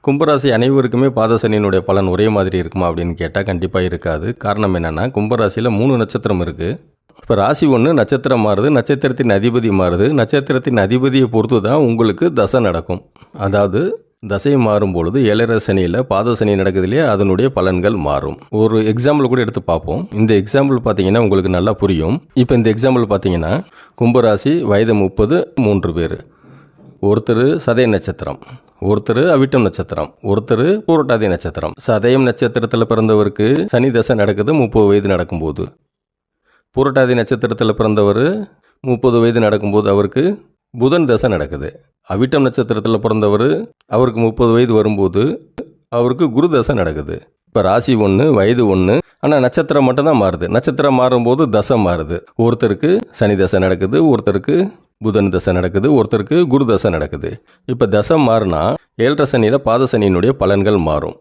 கும்பராசி அனைவருக்குமே பாத சனியினுடைய பலன் ஒரே மாதிரி இருக்குமா அப்படின்னு கேட்டால் கண்டிப்பாக இருக்காது. காரணம் என்னென்னா, கும்பராசியில் 3 நட்சத்திரம் இருக்குது. இப்போ ராசி 1 நட்சத்திரம் மாறுது, நட்சத்திரத்தின் அதிபதி மாறுது. நட்சத்திரத்தின் அதிபதியை பொறுத்து தான் உங்களுக்கு தசை நடக்கும். அதாவது தசை மாறும் பொழுது 7.5 சனியில் பாத சனி நடக்குது இல்லையா, அதனுடைய பலன்கள் மாறும். ஒரு எக்ஸாம்பிள் கூட எடுத்து பார்ப்போம். இந்த எக்ஸாம்பிள் பார்த்தீங்கன்னா உங்களுக்கு நல்லா புரியும். இப்போ இந்த எக்ஸாம்பிள் பார்த்தீங்கன்னா, கும்பராசி, வயது 30, 3 பேர். ஒருத்தர் சதய நட்சத்திரம், ஒருத்தர் அவிட்டம் நட்சத்திரம், ஒருத்தர் பூரட்டாதி நட்சத்திரம். சதயம் நட்சத்திரத்தில் பிறந்தவருக்கு சனி தசை நடக்குது 30 வயது நடக்கும்போது. பூரட்டாதி நட்சத்திரத்தில் பிறந்தவர் 30 வயது நடக்கும்போது அவருக்கு புதன் தசை நடக்குது. அவிட்டம் நட்சத்திரத்தில் பிறந்தவர் அவருக்கு 30 வயது வரும்போது அவருக்கு குரு தசை நடக்குது. இப்போ ராசி 1, வயது 1, ஆனால் நட்சத்திரம் மட்டும்தான் மாறுது. நட்சத்திரம் மாறும்போது தசை மாறுது. ஒருத்தருக்கு சனி தசை நடக்குது, ஒருத்தருக்கு புதன் தசை நடக்குது, ஒருத்தருக்கு குரு தசை நடக்குது. இப்போ தசை மாறினா 7.5 சனியில் பாத சனியினுடைய பலன்கள் மாறும்.